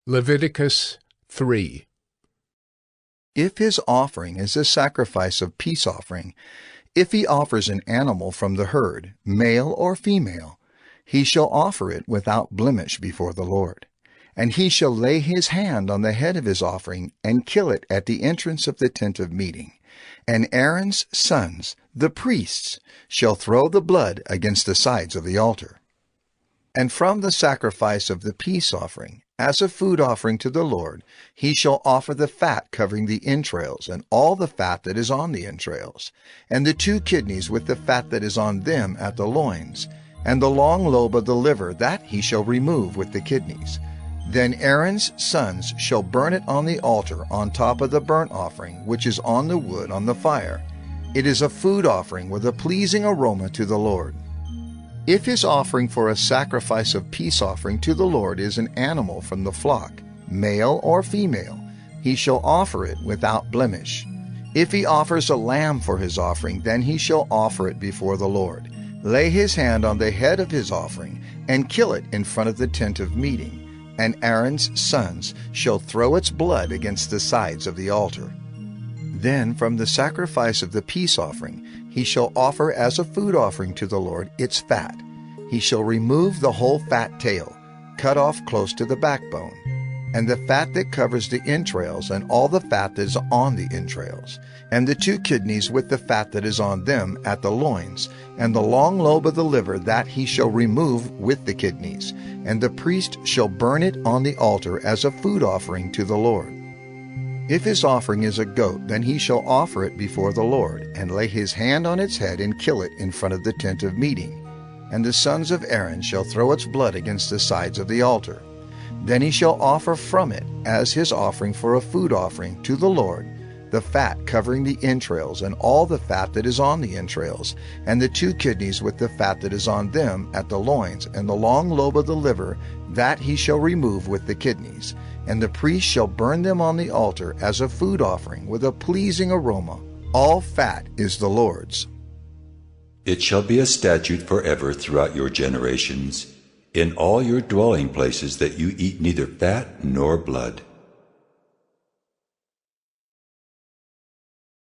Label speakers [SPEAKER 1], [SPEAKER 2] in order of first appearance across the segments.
[SPEAKER 1] Leviticus 3.
[SPEAKER 2] If his offering is a sacrifice of peace offering, if he offers an animal from the herd, male or female, he shall offer it without blemish before the Lord. And he shall lay his hand on the head of his offering and kill it at the entrance of the tent of meeting. And Aaron's sons, the priests, shall throw the blood against the sides of the altar. And from the sacrifice of the peace offering, as a food offering to the Lord, he shall offer the fat covering the entrails, and all the fat that is on the entrails, and the 2 kidneys with the fat that is on them at the loins, and the long lobe of the liver, that he shall remove with the kidneys. Then Aaron's sons shall burn it on the altar on top of the burnt offering, which is on the wood on the fire. It is a food offering with a pleasing aroma to the Lord. If his offering for a sacrifice of peace offering to the Lord is an animal from the flock, male or female, he shall offer it without blemish. If he offers a lamb for his offering, then he shall offer it before the Lord. Lay his hand on the head of his offering, and kill it in front of the tent of meeting. And Aaron's sons shall throw its blood against the sides of the altar. Then from the sacrifice of the peace offering he shall offer as a food offering to the Lord its fat. He shall remove the whole fat tail, cut off close to the backbone, and the fat that covers the entrails, and all the fat that is on the entrails, and the 2 kidneys with the fat that is on them at the loins, and the long lobe of the liver, that he shall remove with the kidneys. And the priest shall burn it on the altar as a food offering to the Lord. If his offering is a goat, then he shall offer it before the Lord, and lay his hand on its head and kill it in front of the tent of meeting. And the sons of Aaron shall throw its blood against the sides of the altar. Then he shall offer from it, as his offering for a food offering to the Lord, the fat covering the entrails, and all the fat that is on the entrails, and the 2 kidneys with the fat that is on them at the loins, and the long lobe of the liver, that he shall remove with the kidneys. And the priest shall burn them on the altar as a food offering with a pleasing aroma. All fat is the Lord's.
[SPEAKER 3] It shall be a statute forever throughout your generations, in all your dwelling places, that you eat neither fat nor blood.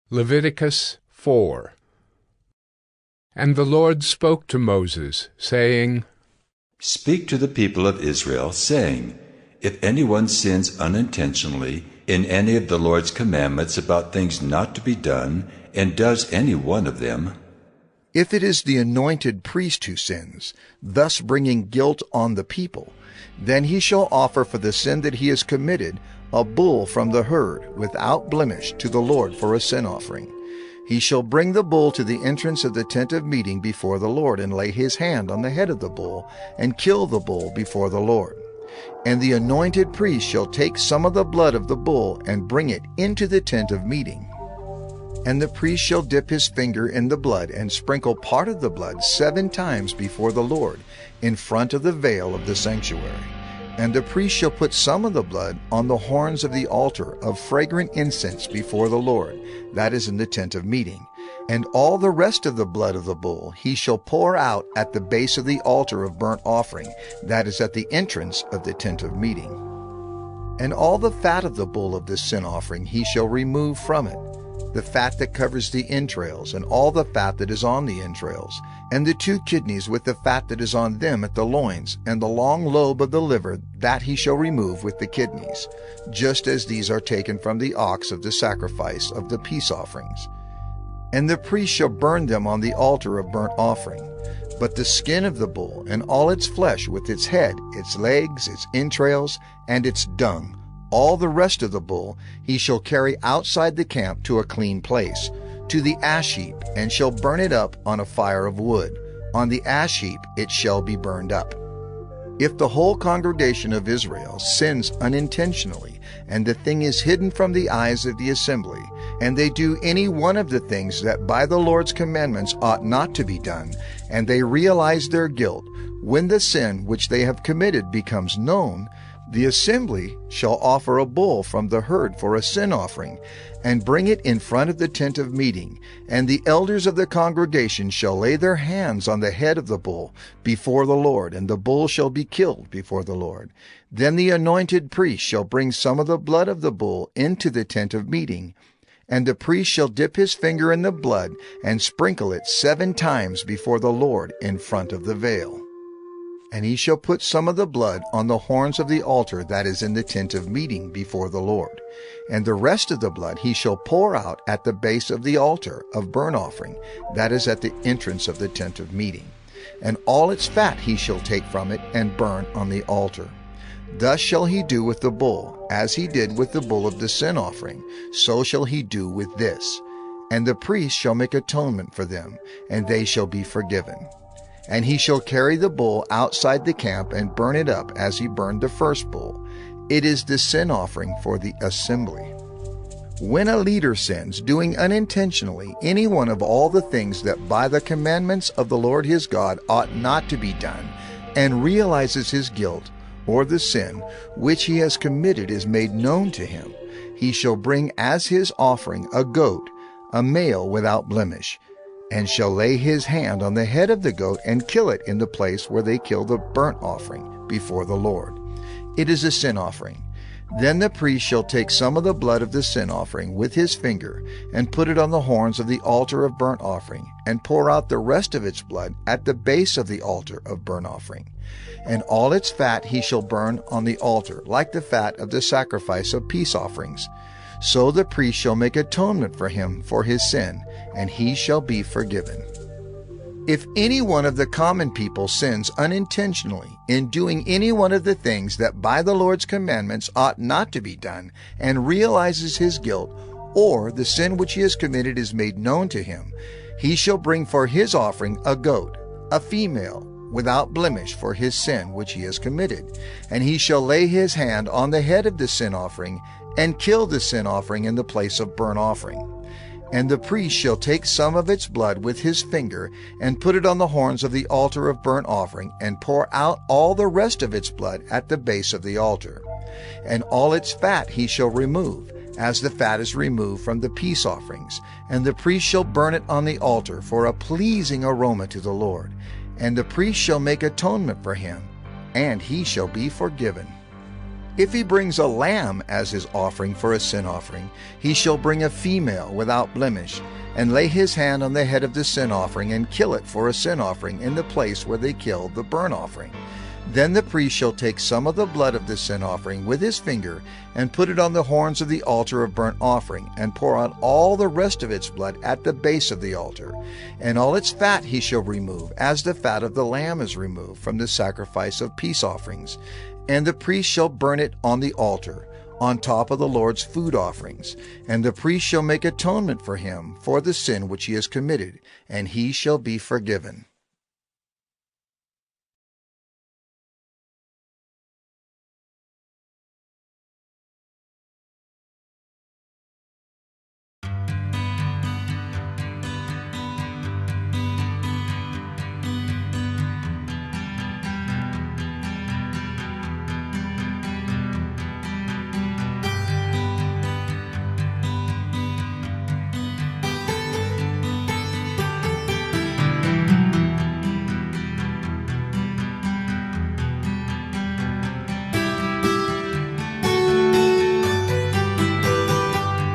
[SPEAKER 1] Leviticus 4. And the Lord spoke to Moses, saying,
[SPEAKER 3] Speak to the people of Israel, saying, If anyone sins unintentionally in any of the Lord's commandments about things not to be done, and does any one of them,
[SPEAKER 2] if it is the anointed priest who sins, thus bringing guilt on the people, then he shall offer for the sin that he has committed a bull from the herd without blemish to the Lord for a sin offering. He shall bring the bull to the entrance of the tent of meeting before the Lord, and lay his hand on the head of the bull, and kill the bull before the Lord. And the anointed priest shall take some of the blood of the bull, and bring it into the tent of meeting. And the priest shall dip his finger in the blood, and sprinkle part of the blood 7 times before the Lord, in front of the veil of the sanctuary. And the priest shall put some of the blood on the horns of the altar of fragrant incense before the Lord, that is in the tent of meeting. And all the rest of the blood of the bull he shall pour out at the base of the altar of burnt offering, that is at the entrance of the tent of meeting. And all the fat of the bull of this sin offering he shall remove from it, the fat that covers the entrails, and all the fat that is on the entrails, and the 2 kidneys with the fat that is on them at the loins, and the long lobe of the liver, that he shall remove with the kidneys, just as these are taken from the ox of the sacrifice of the peace offerings. And the priest shall burn them on the altar of burnt offering. But the skin of the bull, and all its flesh with its head, its legs, its entrails, and its dung, all the rest of the bull he shall carry outside the camp to a clean place, to the ash heap, and shall burn it up on a fire of wood. On the ash heap it shall be burned up. If the whole congregation of Israel sins unintentionally, and the thing is hidden from the eyes of the assembly, and they do any one of the things that by the Lord's commandments ought not to be done, and they realize their guilt, when the sin which they have committed becomes known, The assembly shall offer a bull from the herd for a sin offering, and bring it in front of the tent of meeting, and the elders of the congregation shall lay their hands on the head of the bull before the Lord, and the bull shall be killed before the Lord. Then the anointed priest shall bring some of the blood of the bull into the tent of meeting, and the priest shall dip his finger in the blood and sprinkle it 7 times before the Lord in front of the veil. And he shall put some of the blood on the horns of the altar that is in the tent of meeting before the Lord. And the rest of the blood he shall pour out at the base of the altar of burnt offering, that is at the entrance of the tent of meeting. And all its fat he shall take from it and burn on the altar. Thus shall he do with the bull, as he did with the bull of the sin offering, so shall he do with this. And the priest shall make atonement for them, and they shall be forgiven. And he shall carry the bull outside the camp and burn it up as he burned the first bull. It is the sin offering for the assembly. When a leader sins, doing unintentionally any one of all the things that by the commandments of the Lord his God ought not to be done, and realizes his guilt, or the sin which he has committed is made known to him, he shall bring as his offering a goat, a male without blemish, and shall lay his hand on the head of the goat and kill it in the place where they kill the burnt offering before the Lord. It is a sin offering. Then the priest shall take some of the blood of the sin offering with his finger, and put it on the horns of the altar of burnt offering, and pour out the rest of its blood at the base of the altar of burnt offering. And all its fat he shall burn on the altar, like the fat of the sacrifice of peace offerings. So the priest shall make atonement for him for his sin, and he shall be forgiven. If any one of the common people sins unintentionally in doing any one of the things that by the Lord's commandments ought not to be done, and realizes his guilt, or the sin which he has committed is made known to him, he shall bring for his offering a goat, a female, without blemish for his sin which he has committed. And he shall lay his hand on the head of the sin offering, and kill the sin offering in the place of burnt offering. And the priest shall take some of its blood with his finger, and put it on the horns of the altar of burnt offering, and pour out all the rest of its blood at the base of the altar. And all its fat he shall remove, as the fat is removed from the peace offerings. And the priest shall burn it on the altar for a pleasing aroma to the Lord. And the priest shall make atonement for him, and he shall be forgiven. If he brings a lamb as his offering for a sin offering, he shall bring a female without blemish, and lay his hand on the head of the sin offering, and kill it for a sin offering in the place where they kill the burnt offering. Then the priest shall take some of the blood of the sin offering with his finger, and put it on the horns of the altar of burnt offering, and pour out all the rest of its blood at the base of the altar. And all its fat he shall remove, as the fat of the lamb is removed from the sacrifice of peace offerings. And the priest shall burn it on the altar, on top of the Lord's food offerings. And the priest shall make atonement for him for the sin which he has committed, and he shall be forgiven.